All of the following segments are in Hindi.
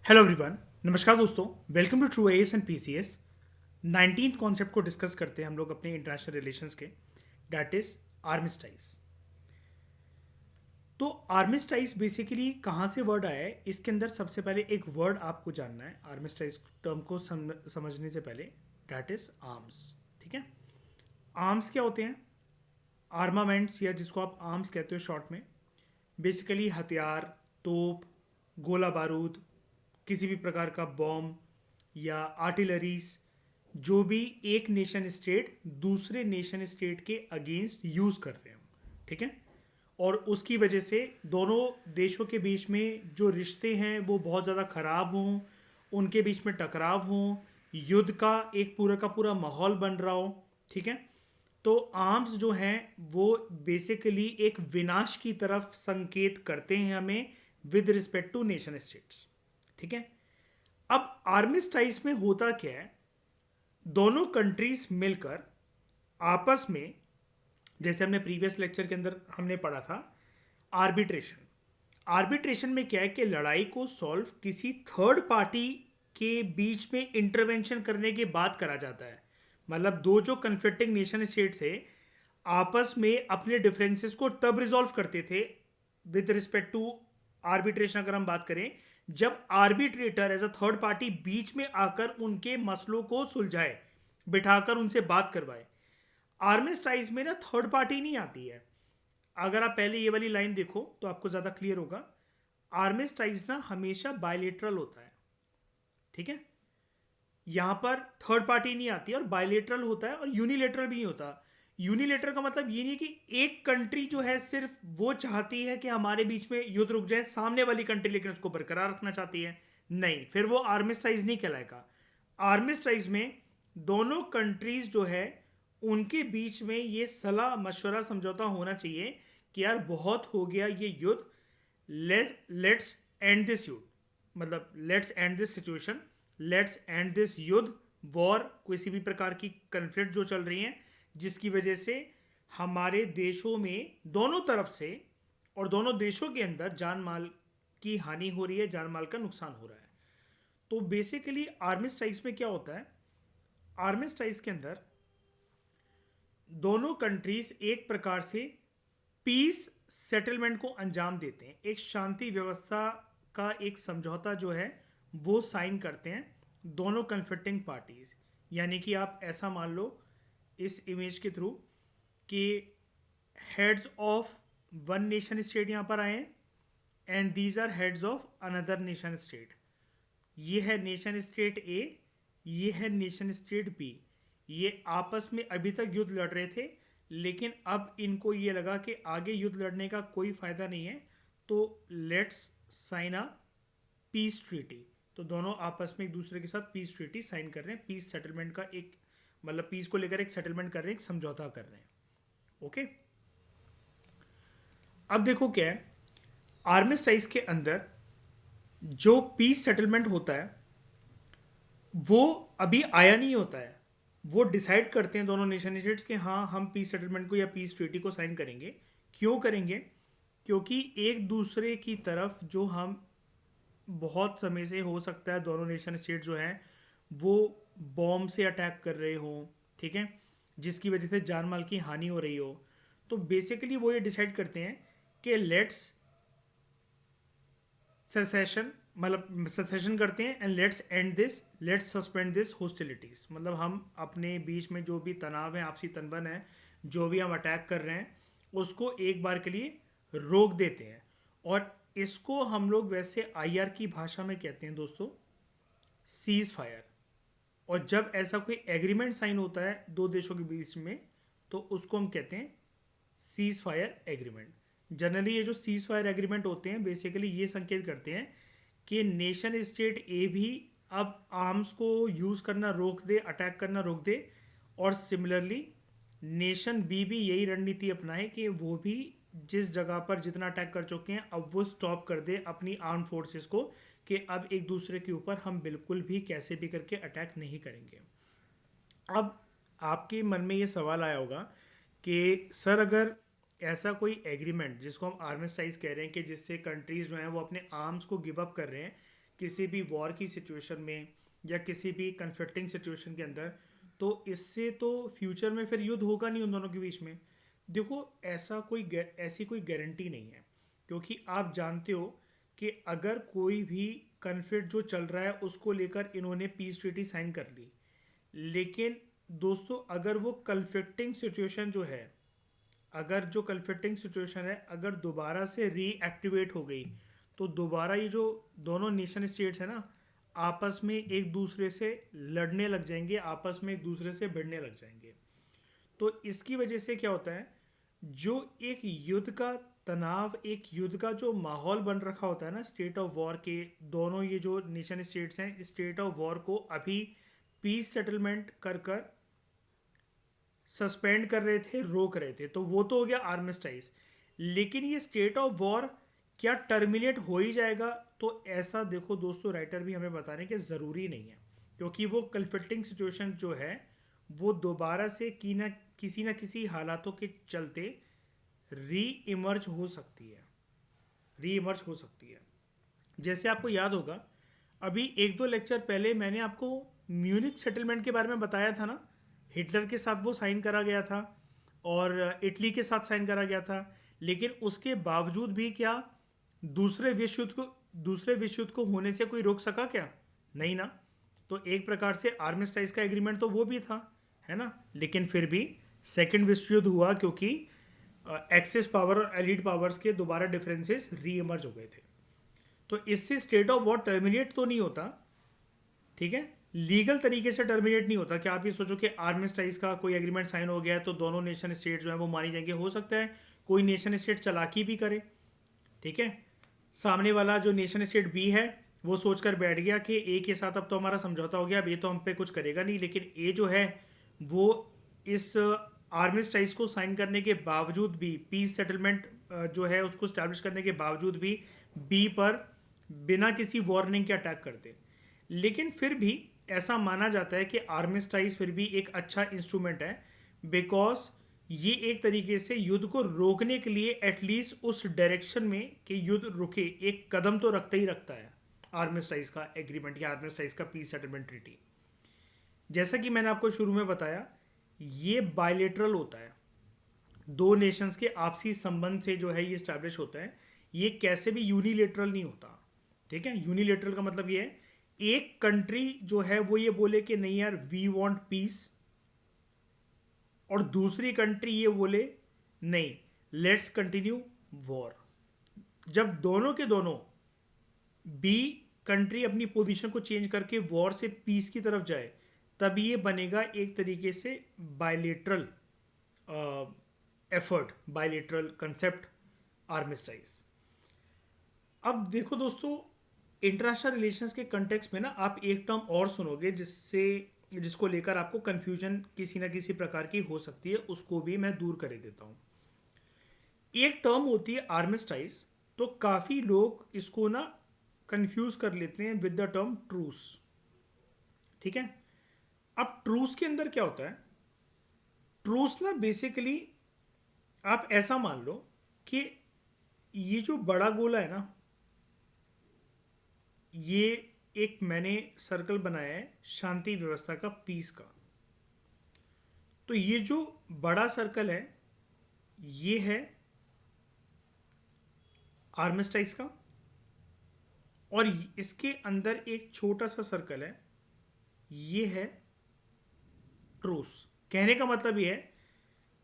Hello everyone. नमस्कार दोस्तों, welcome to true AS and PCS. 19th concept को डिस्कस करते हैं हम लोग अपने इंटरनेशनल रिलेशंस के, डैट इज आर्मिस्टाइज। तो आर्मिस्टाइज बेसिकली कहाँ से वर्ड आया है, इसके अंदर सबसे पहले एक वर्ड आपको जानना है आर्मिस्टाइज टर्म को समझने से पहले, डैट इज आर्म्स। ठीक है, आर्म्स क्या होते हैं? आर्मामेंट्स, या जिसको आप आर्म्स कहते हो शॉर्ट में, बेसिकली हथियार, तोप, गोला बारूद, किसी भी प्रकार का बॉम्ब या आर्टिलरीज, जो भी एक नेशन स्टेट दूसरे नेशन स्टेट के अगेंस्ट यूज कर रहे हो। ठीक है, और उसकी वजह से दोनों देशों के बीच में जो रिश्ते हैं वो बहुत ज़्यादा खराब हों, उनके बीच में टकराव हों, युद्ध का एक पूरा का पूरा माहौल बन रहा हो। ठीक है, तो आर्म्स जो हैं वो बेसिकली एक विनाश की तरफ संकेत करते हैं हमें with respect to nation states. ठीक है, अब आर्मिस्टाइज में होता क्या है, दोनों कंट्रीज मिलकर आपस में, जैसे हमने प्रीवियस लेक्चर के अंदर हमने पढ़ा था, आर्बिट्रेशन। आर्बिट्रेशन में क्या है कि लड़ाई को सॉल्व किसी थर्ड पार्टी के बीच में इंटरवेंशन करने के बाद करा जाता है। मतलब दो जो कन्फ्लिक्टिंग नेशन स्टेट्स थे आपस में अपने डिफरेंसेस को तब रिजॉल्व करते थे विद रिस्पेक्ट टू आर्बिट्रेशन। अगर हम बात करें, जब arbitrator as a third party बीच में आकर उनके मसलों को सुलझाए, बिठाकर उनसे बात करवाए। आर्मिस्टाइज में ना थर्ड पार्टी नहीं आती है। अगर आप पहले ये वाली लाइन देखो तो आपको ज़्यादा क्लियर होगा। आर्मिस्टाइज ना हमेशा बायलेटरल होता है। ठीक है, यहां पर थर्ड पार्टी नहीं आती और बायलेटरल होता है, और यूनिलेटरल भी नहीं होता। यूनिलेटरल का मतलब ये नहीं कि एक कंट्री जो है सिर्फ वो चाहती है कि हमारे बीच में युद्ध रुक जाए, सामने वाली कंट्री लेकिन उसको बरकरार रखना चाहती है। नहीं, फिर वो आर्मिस्टाइज नहीं कहलाएगा। आर्मिस्टाइज में दोनों कंट्रीज जो है उनके बीच में ये सलाह मशवरा समझौता होना चाहिए कि यार बहुत हो गया ये युद्ध, लेट्स एंड दिस युद्ध, मतलब let's end this situation, let's end this युद्ध, वॉर, किसी भी प्रकार की कन्फ्लिक्ट जो चल रही हैं जिसकी वजह से हमारे देशों में दोनों तरफ से और दोनों देशों के अंदर जान माल की हानि हो रही है, जान माल का नुकसान हो रहा है। तो बेसिकली आर्मिस्टाइज में क्या होता है, आर्मिस्टाइज के अंदर दोनों कंट्रीज एक प्रकार से पीस सेटलमेंट को अंजाम देते हैं, एक शांति व्यवस्था का एक समझौता जो है वो साइन करते हैं दोनों कन्फ्लिक्टिंग पार्टीज। यानी कि आप ऐसा मान लो इस इमेज के थ्रू कि heads of one nation state यहाँ पर आए हैं and these are heads of another nation state. ये है नेशन स्टेट ए, ये है नेशन स्टेट बी। ये आपस में अभी तक युद्ध लड़ रहे थे, लेकिन अब इनको ये लगा कि आगे युद्ध लड़ने का कोई फ़ायदा नहीं है, तो let's sign a peace treaty. तो दोनों आपस में एक दूसरे के साथ पीस ट्रीटी साइन कर रहे हैं, पीस सेटलमेंट का एक, मतलब पीस को लेकर एक सेटलमेंट कर रहे हैं, एक समझौता कर रहे हैं। ओके, अब देखो क्या है, आर्मिस्टाइज के अंदर जो पीस सेटलमेंट होता है वो अभी आया नहीं होता है। वो डिसाइड करते हैं दोनों नेशन स्टेट्स कि हाँ हम पीस सेटलमेंट को या पीस ट्रीटी को साइन करेंगे। क्यों करेंगे? क्योंकि एक दूसरे की तरफ जो हम बहुत समय से हो सकता है दोनों नेशन स्टेट जो हैं वो बॉम्ब से अटैक कर रहे हों, ठीक है, जिसकी वजह से जान माल की हानि हो रही हो। तो बेसिकली वो ये डिसाइड करते हैं कि लेट्स सेसेशन, मतलब सेसेशन करते हैं and let's end this, let's suspend this hostilities. मतलब हम अपने बीच में जो भी तनाव है, आपसी तनबन है, जो भी हम अटैक कर रहे हैं उसको एक बार के लिए रोक देते हैं। और इसको हम लोग वैसे आईआर की भाषा में कहते हैं दोस्तों सीज फायर। और जब ऐसा कोई एग्रीमेंट साइन होता है दो देशों के बीच में तो उसको हम कहते हैं सीज फायर एग्रीमेंट। जनरली ये जो सीज फायर एग्रीमेंट होते हैं बेसिकली ये संकेत करते हैं कि नेशन स्टेट ए भी अब आर्म्स को यूज़ करना रोक दे, अटैक करना रोक दे, और सिमिलरली नेशन बी भी यही रणनीति अपनाए कि वो भी जिस जगह पर जितना अटैक कर चुके हैं अब वो स्टॉप कर दे अपनी आर्म फोर्सेस को, कि अब एक दूसरे के ऊपर हम बिल्कुल भी कैसे भी करके अटैक नहीं करेंगे। अब आपके मन में ये सवाल आया होगा कि सर अगर ऐसा कोई एग्रीमेंट जिसको हम आर्मिस्टाइज कह रहे हैं कि जिससे कंट्रीज जो हैं वो अपने आर्म्स को गिव अप कर रहे हैं, किसी भी वॉर की सिचुएशन में या किसी भी कन्फ्लिक्टिंग सिचुएशन के अंदर, तो इससे तो फ्यूचर में फिर युद्ध होगा नहीं उन दोनों के बीच में। देखो, ऐसी कोई गारंटी नहीं है, क्योंकि आप जानते हो कि अगर कोई भी कन्फ्लिक्ट जो चल रहा है उसको लेकर इन्होंने पीस ट्रीटी साइन कर ली, लेकिन दोस्तों अगर वो कन्फ्लिक्टिंग सिचुएशन जो है, अगर दोबारा से रीएक्टिवेट हो गई, तो दोबारा ये जो दोनों नेशन स्टेट्स है ना, आपस में एक दूसरे से लड़ने लग जाएंगे, आपस में एक दूसरे से भिड़ने लग जाएंगे। तो इसकी वजह से क्या होता है, जो एक युद्ध का तनाव, एक युद्ध का जो माहौल बन रखा होता है ना स्टेट ऑफ वॉर के, दोनों ये जो नेशन स्टेट्स हैं स्टेट ऑफ वॉर को अभी पीस सेटलमेंट कर कर सस्पेंड कर रहे थे, रोक रहे थे, तो वो तो हो गया आर्मिस्टाइज। लेकिन ये स्टेट ऑफ वॉर क्या टर्मिनेट हो ही जाएगा? तो ऐसा देखो दोस्तों, राइटर भी हमें बताने के ज़रूरी नहीं है, क्योंकि वो कन्फ्लिक्टिंग सिचुएशन जो है वो दोबारा से किसी ना किसी हालातों के चलते री इमर्ज हो सकती है। जैसे आपको याद होगा, अभी एक दो लेक्चर पहले मैंने आपको म्यूनिक सेटलमेंट के बारे में बताया था ना, हिटलर के साथ वो साइन करा गया था और इटली के साथ साइन करा गया था, लेकिन उसके बावजूद भी क्या दूसरे विश्व युद्ध को होने से कोई रोक सका क्या? नहीं ना। तो एक प्रकार से आर्मिस्टाइज का एग्रीमेंट तो वो भी था, है ना, लेकिन फिर भी सेकेंड विश्व युद्ध हुआ क्योंकि एक्सेस पावर और एलिट पावर्स के दोबारा डिफरेंसेस री इमर्ज हो गए थे। तो इससे स्टेट ऑफ वॉर टर्मिनेट तो नहीं होता, ठीक है, लीगल तरीके से टर्मिनेट नहीं होता कि आप ये सोचो कि आर्मिस्टाइज का कोई एग्रीमेंट साइन हो गया है तो दोनों नेशन स्टेट जो है वो मानी जाएंगे। हो सकता है कोई नेशन स्टेट चालाकी भी करे, ठीक है, सामने वाला जो नेशन स्टेट बी है वो सोचकर बैठ गया कि ए के साथ अब तो हमारा समझौता हो गया, अब ये तो हम पे कुछ करेगा नहीं, लेकिन ए जो है वो इस आर्मिस्टाइज को साइन करने के बावजूद भी, पीस सेटलमेंट जो है उसको स्टैब्लिश करने के बावजूद भी बी पर बिना किसी वार्निंग के अटैक करते। लेकिन फिर भी ऐसा माना जाता है कि आर्मिस्टाइज फिर भी एक अच्छा इंस्ट्रूमेंट है, बिकॉज ये एक तरीके से युद्ध को रोकने के लिए एटलीस्ट उस डायरेक्शन में कि युद्ध रुके एक कदम तो रखता ही रखता है आर्मिस्टाइज का एग्रीमेंट या आर्मिस्टाइज का पीस सेटलमेंट ट्रीटी। जैसा कि मैंने आपको शुरू में बताया, ये बायलेटरल होता है, दो नेशंस के आपसी संबंध से जो है ये स्टैब्लिश होता है, ये कैसे भी यूनिलेटरल नहीं होता, ठीक है। यूनिलेटरल का मतलब ये है एक कंट्री जो है वो ये बोले कि नहीं यार वी वांट पीस, और दूसरी कंट्री ये बोले नहीं लेट्स कंटिन्यू वॉर। जब दोनों के दोनों बी कंट्री अपनी पोजीशन को चेंज करके वॉर से पीस की तरफ जाए, तब ये बनेगा एक तरीके से बायलेटरल एफर्ट, बायलेटरल कंसेप्ट आर्मिस्टाइज। अब देखो दोस्तों, इंटरनेशनल रिलेशंस के कंटेक्स्ट में ना आप एक टर्म और सुनोगे जिसको लेकर आपको कंफ्यूजन किसी ना किसी प्रकार की हो सकती है, उसको भी मैं दूर कर देता हूँ। एक टर्म होती है आर्मिस्टाइज, तो काफ़ी लोग इसको ना कंफ्यूज कर लेते हैं विद द टर्म ट्रूस, ठीक है। अब ट्रूस के अंदर क्या होता है? ट्रूस ना बेसिकली आप ऐसा मान लो कि ये जो बड़ा गोला है ना, ये एक मैंने सर्कल बनाया है शांति व्यवस्था का, पीस का। तो ये जो बड़ा सर्कल है ये है आर्मिस्टाइज का, और इसके अंदर एक छोटा सा सर्कल है, ये है ट्रूस। कहने का मतलब ये है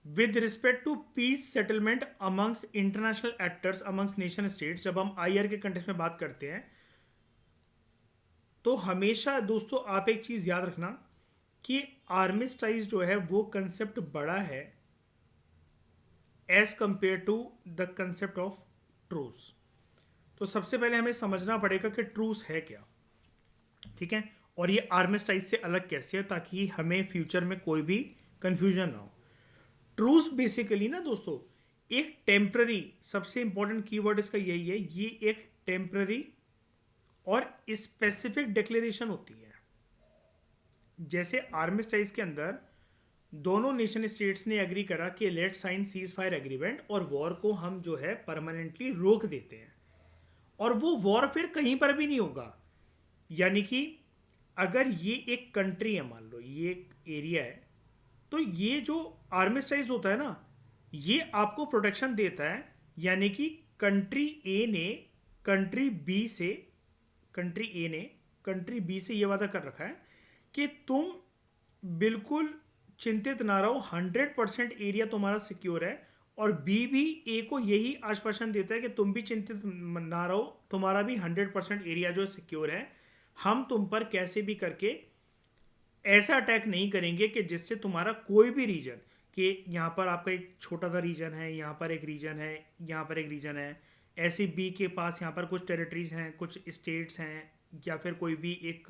with respect to peace settlement amongst international actors amongst nation states, जब हम आईआर के कंटेक्स्ट में बात करते हैं तो हमेशा दोस्तों आप एक चीज़ याद रखना कि आर्मिस्टाइज जो है वो कंसेप्ट बड़ा है as compared to the concept of truce. तो सबसे पहले हमें समझना पड़ेगा कि ट्रूस है क्या, ठीक है, और ये आर्मिस्टाइज से अलग कैसे है, ताकि हमें फ्यूचर में कोई भी कंफ्यूजन ना हो। ट्रूस बेसिकली ना दोस्तों एक टेम्पररी, सबसे इंपॉर्टेंट कीवर्ड इसका यही है, ये एक टेम्पररी और स्पेसिफिक डिक्लेरेशन होती है। जैसे आर्मिस्टाइज के अंदर दोनों नेशन स्टेट्स ने एग्री करा कि late sign cease fire agreement और वॉर को हम जो है परमानेंटली रोक देते हैं, और वो वॉर फिर कहीं पर भी नहीं होगा, यानी कि अगर ये एक कंट्री है, मान लो ये एक एरिया है, तो ये जो आर्मिस्टाइज होता है ना, ये आपको प्रोटेक्शन देता है। यानी कि कंट्री ए ने कंट्री बी से कंट्री ए ने कंट्री बी से ये वादा कर रखा है कि तुम बिल्कुल चिंतित ना रहो, 100% एरिया तुम्हारा सिक्योर है। और बी भी ए को यही आश्वासन देता है कि तुम भी चिंतित ना रहो, तुम्हारा भी 100% एरिया जो सिक्योर है। हम तुम पर कैसे भी करके ऐसा अटैक नहीं करेंगे कि जिससे तुम्हारा कोई भी रीजन, कि यहाँ पर आपका एक छोटा सा रीजन है, यहाँ पर एक रीजन है, यहाँ पर एक रीजन है, ऐसे बी के पास यहाँ पर कुछ टेरिटरीज हैं, कुछ स्टेट्स हैं, या फिर कोई भी एक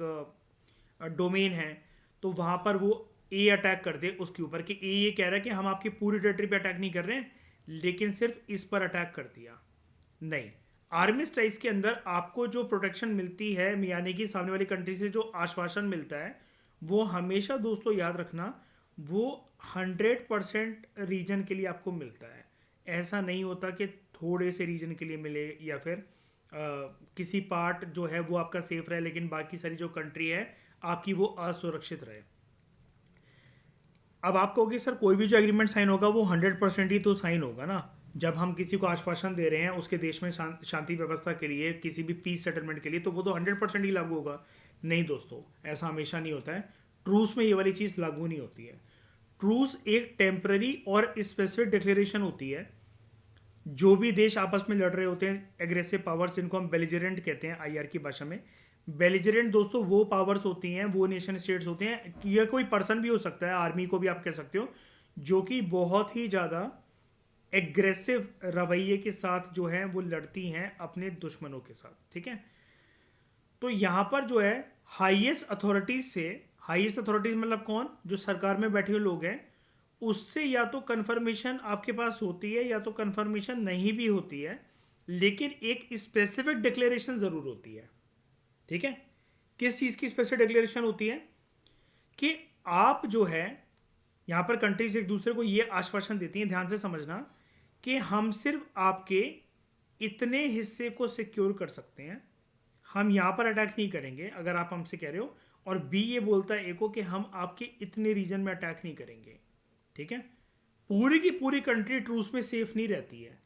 डोमेन है, तो वहाँ पर वो ए अटैक कर दे उसके ऊपर, कि ए ये कह रहा है कि हम आपकी पूरी टेरिटरी पे अटैक नहीं कर रहे हैं, लेकिन सिर्फ इस पर अटैक कर दिया। नहीं, आर्मिस्टाइज के अंदर आपको जो प्रोटेक्शन मिलती है, यानी कि सामने वाली कंट्री से जो आश्वासन मिलता है, वो हमेशा दोस्तों याद रखना, वो 100% रीजन के लिए आपको मिलता है। ऐसा नहीं होता कि थोड़े से रीजन के लिए मिले, या फिर किसी पार्ट जो है वो आपका सेफ रहे, लेकिन बाकी सारी जो कंट्री है आपकी वो असुरक्षित रहे। अब आप कहोगे सर कोई भी जो एग्रीमेंट साइन होगा वो 100% ही तो साइन होगा ना। जब हम किसी को आश्वासन दे रहे हैं उसके देश में शांति व्यवस्था के लिए, किसी भी पीस सेटलमेंट के लिए, तो वो तो 100% ही लागू होगा। नहीं दोस्तों, ऐसा हमेशा नहीं होता है। ट्रूस में ये वाली चीज़ लागू नहीं होती है। ट्रूस एक टेम्पररी और स्पेसिफिक डिक्लेरेशन होती है। जो भी देश आपस में लड़ रहे होते हैं, एग्रेसिव पावर्स, जिनको हम बेलिजरेंट कहते हैं आईआर की भाषा में। बेलिजरेंट दोस्तों वो पावर्स होती हैं, वो नेशन स्टेट्स होते हैं, यह कोई पर्सन भी हो सकता है, आर्मी को भी आप कह सकते हो, जो कि बहुत ही ज़्यादा एग्रेसिव रवैये के साथ जो है वो लड़ती हैं अपने दुश्मनों के साथ। ठीक है, तो यहाँ पर जो है हाईएस्ट अथॉरिटीज से, हाईएस्ट अथॉरिटीज मतलब कौन, जो सरकार में बैठे हुए लोग हैं, उससे या तो कंफर्मेशन आपके पास होती है या तो कंफर्मेशन नहीं भी होती है, लेकिन एक स्पेसिफिक डिक्लेरेशन ज़रूर होती है। ठीक है, किस चीज़ की स्पेसिफिक डिक्लेरेशन होती है कि आप जो है, यहाँ पर कंट्रीज एक दूसरे को ये आश्वासन देती हैं, ध्यान से समझना, कि हम सिर्फ आपके इतने हिस्से को सिक्योर कर सकते हैं, हम यहाँ पर अटैक नहीं करेंगे अगर आप हमसे कह रहे हो। और बी ये बोलता है ए को कि हम आपके इतने रीजन में अटैक नहीं करेंगे। ठीक है, पूरी की पूरी कंट्री ट्रूस में सेफ नहीं रहती है,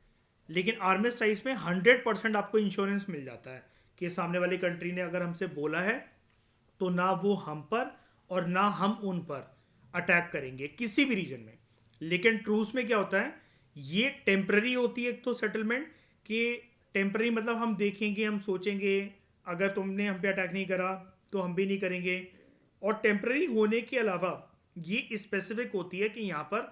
लेकिन आर्मिस्टाइज में 100% आपको इंश्योरेंस मिल जाता है कि सामने वाली कंट्री ने अगर हमसे बोला है तो ना वो हम पर और ना हम उन पर अटैक करेंगे किसी भी रीजन में। लेकिन ट्रूस में क्या होता है, ये टेम्पररी होती है एक तो सेटलमेंट, कि टेम्पररी मतलब हम देखेंगे, हम सोचेंगे, अगर तुमने हम पे अटैक नहीं करा तो हम भी नहीं करेंगे। और टेम्पररी होने के अलावा ये स्पेसिफिक होती है कि यहाँ पर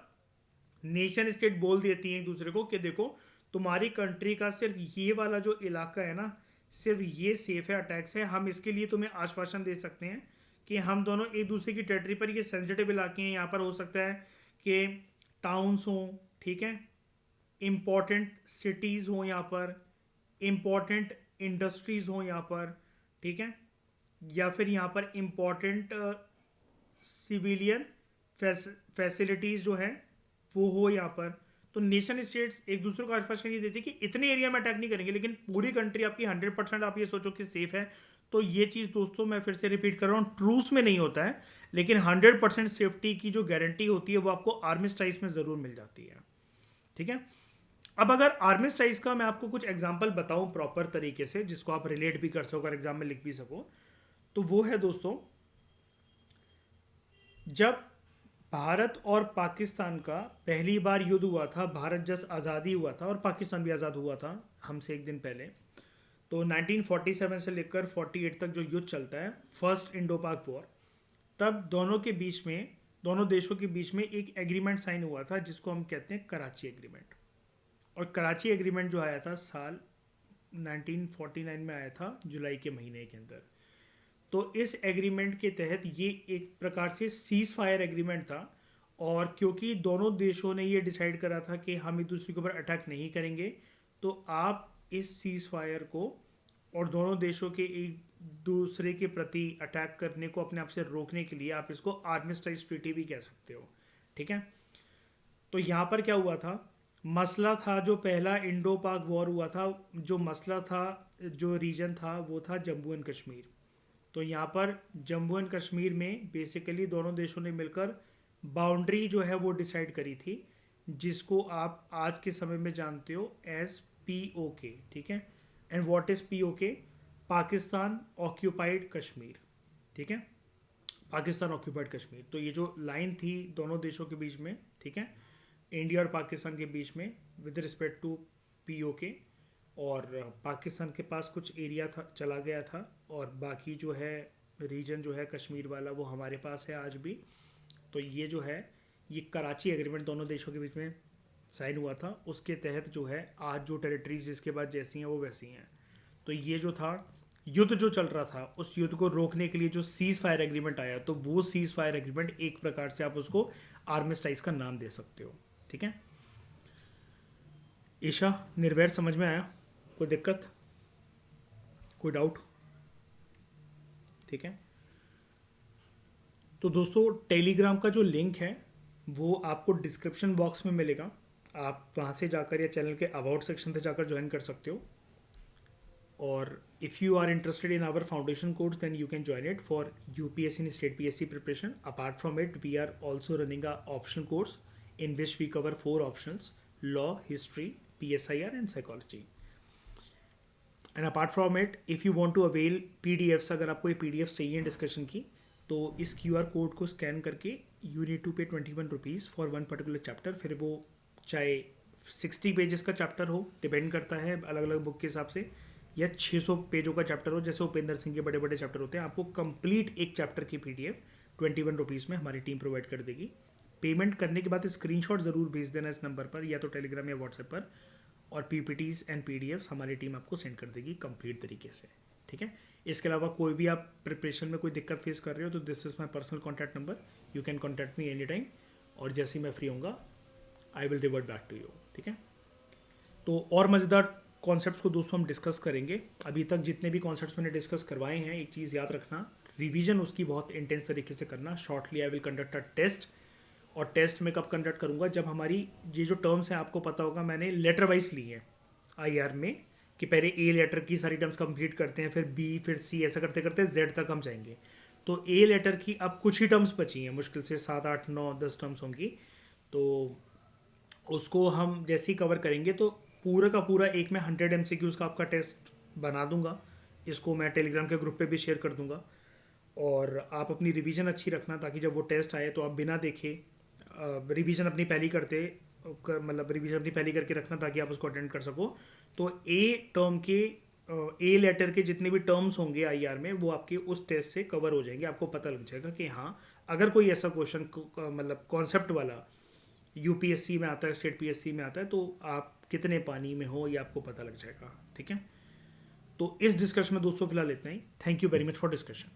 नेशन स्टेट बोल देती हैं एक दूसरे को कि देखो तुम्हारी कंट्री का सिर्फ ये वाला जो इलाका है ना, सिर्फ ये सेफ है अटैक से, हम इसके लिए तुम्हें आश्वासन दे सकते हैं कि हम दोनों एक दूसरे की टेरिटरी पर, ये सेंसिटिव इलाके हैं, यहाँ पर हो सकता है कि टाउन्स हों, ठीक है, इम्पॉर्टेंट सिटीज़ हों, यहाँ पर इम्पॉर्टेंट इंडस्ट्रीज़ हों यहाँ पर, ठीक है, या फिर यहाँ पर इम्पॉर्टेंट सिविलियन फैसिलिटीज़ जो हैं वो हो यहाँ पर। तो नेशन स्टेट्स एक दूसरे को आश्वासन ये देती है कि इतने एरिया में अटैक नहीं करेंगे, लेकिन पूरी कंट्री आपकी 100% आप ये सोचो कि सेफ है। तो ये चीज़ दोस्तों मैं फिर से रिपीट कर रहा हूँ, ट्रूस में नहीं होता है, लेकिन 100% सेफ्टी की जो गारंटी होती है वो आपको आर्मिस्टाइज में ज़रूर मिल जाती है। ठीक है, अब अगर आर्मिस्टाइज का मैं आपको कुछ एग्जाम्पल बताऊं प्रॉपर तरीके से, जिसको आप रिलेट भी कर सको और एग्जाम में लिख भी सको, तो वो है दोस्तों, जब भारत और पाकिस्तान का पहली बार युद्ध हुआ था, भारत जस्ट आज़ादी हुआ था और पाकिस्तान भी आज़ाद हुआ था हमसे एक दिन पहले, तो 1947 से लेकर 48 तक जो युद्ध चलता है, फर्स्ट इंडो पाक वॉर, तब दोनों के बीच में, दोनों देशों के बीच में एक एग्रीमेंट साइन हुआ था जिसको हम कहते हैं कराची एग्रीमेंट। और कराची एग्रीमेंट जो आया था साल 1949 में आया था, जुलाई के महीने के अंदर। तो इस एग्रीमेंट के तहत ये एक प्रकार से सीज फायर एग्रीमेंट था, और क्योंकि दोनों देशों ने ये डिसाइड करा था कि हम एक दूसरे के ऊपर अटैक नहीं करेंगे, तो आप इस सीज फायर को और दोनों देशों के एक दूसरे के प्रति अटैक करने को अपने आप से रोकने के लिए आप इसको आर्मिस्टाइज ट्रीटी भी कह सकते हो। ठीक है, तो यहाँ पर क्या हुआ था, मसला था, जो पहला इंडो पाक वॉर हुआ था, जो मसला था, जो रीजन था वो था जम्मू एंड कश्मीर। तो यहाँ पर जम्मू एंड कश्मीर में बेसिकली दोनों देशों ने मिलकर बाउंड्री जो है वो डिसाइड करी थी, जिसको आप आज के समय में जानते हो एज POK, ठीक है। And what is POK? Pakistan occupied Kashmir, ठीक है, पाकिस्तान ऑक्यूपाइड कश्मीर। तो ये जो लाइन थी दोनों देशों के बीच में, ठीक है, इंडिया और पाकिस्तान के बीच में विद रिस्पेक्ट टू POK, और पाकिस्तान के पास कुछ एरिया था चला गया था, और बाकी जो है रीजन जो है कश्मीर वाला वो हमारे पास है आज भी। तो ये जो है ये कराची एग्रीमेंट दोनों देशों के बीच में साइन हुआ था, उसके तहत जो है आज जो टेरिटरीज जिसके बाद जैसी हैं वो वैसी हैं। तो ये जो था युद्ध जो चल रहा था, उस युद्ध को रोकने के लिए जो सीज फायर एग्रीमेंट आया, तो वो सीज फायर एग्रीमेंट एक प्रकार से आप उसको आर्मिस्टाइज का नाम दे सकते हो, ठीक है। ईशा, निर्वैर समझ में आया? कोई दिक्कत, कोई डाउट? ठीक है। तो दोस्तों टेलीग्राम का जो लिंक है वो आपको डिस्क्रिप्शन बॉक्स में मिलेगा, आप वहाँ से जाकर या चैनल के अबाउट सेक्शन से जाकर ज्वाइन कर सकते हो। और if you are interested in our foundation course then you can join it for UPSC and state PSC preparation. Apart from it, we are also running a optional course in which we cover 4 options: law, history, PSIR and psychology. And apart from it, if you want to avail PDFs, अगर आपको ये PDFs चाहिए डिस्कशन की, तो इस QR कोड को स्कैन करके यू नीड टू पे 21 rupees for one particular chapter. फिर वो चाहे 60 पेजेस का चैप्टर हो, डिपेंड करता है अलग अलग बुक के हिसाब से, या 600 पेजों का चैप्टर हो जैसे उपेंद्र सिंह के बड़े बड़े चैप्टर होते हैं, आपको कंप्लीट एक चैप्टर की PDF 21 रुपीज़ में हमारी टीम प्रोवाइड कर देगी। पेमेंट करने के बाद स्क्रीनशॉट ज़रूर भेज देना इस नंबर पर, या तो टेलीग्राम या व्हाट्सएप पर, और PPTs एंड PDFs हमारी टीम आपको सेंड कर देगी कंप्लीट तरीके से, ठीक है। इसके अलावा कोई भी आप प्रिपरेशन में कोई दिक्कत फेस कर रहे हो तो this is my personal contact number, you can contact me any time, और जैसे ही मैं फ्री होऊंगा I will revert back to you, ठीक है। तो और मज़ेदार कॉन्सेप्ट्स को दोस्तों हम डिस्कस करेंगे। अभी तक जितने भी कॉन्सेप्ट्स मैंने डिस्कस करवाए हैं, एक चीज़ याद रखना, रिवीजन उसकी बहुत इंटेंस तरीके से करना। Shortly I will conduct a test, और टेस्ट में कब कंडक्ट करूँगा, जब हमारी ये जो टर्म्स हैं आपको पता होगा मैंने लेटर वाइज ली हैं IR में, कि पहले A लेटर की सारी टर्म्स कंप्लीट करते हैं, फिर B, फिर C, ऐसा करते करते Z तक हम जाएंगे। तो A लेटर की अब कुछ ही टर्म्स बची हैं, मुश्किल से 7, 8, 9, 10 टर्म्स होंगी। तो उसको हम जैसे ही कवर करेंगे तो पूरा का पूरा एक मैं 100 MCQs का आपका टेस्ट बना दूंगा, इसको मैं टेलीग्राम के ग्रुप पे भी शेयर कर दूंगा। और आप अपनी रिवीजन अच्छी रखना, ताकि जब वो टेस्ट आए तो आप बिना देखे रिवीजन अपनी पहली करते, मतलब रिवीजन अपनी पहली करके रखना ताकि आप उसको अटेंड कर सको। तो A लेटर के जितने भी टर्म्स होंगे IR में वो आपके उस टेस्ट से कवर हो जाएंगे, आपको पता लग जाएगा कि हाँ अगर कोई ऐसा क्वेश्चन मतलब कॉन्सेप्ट वाला UPSC में आता है, स्टेट PSC में आता है, तो आप कितने पानी में हो ये आपको पता लग जाएगा, ठीक है। तो इस डिस्कशन में दोस्तों फिलहाल इतना ही। Thank you very much for discussion.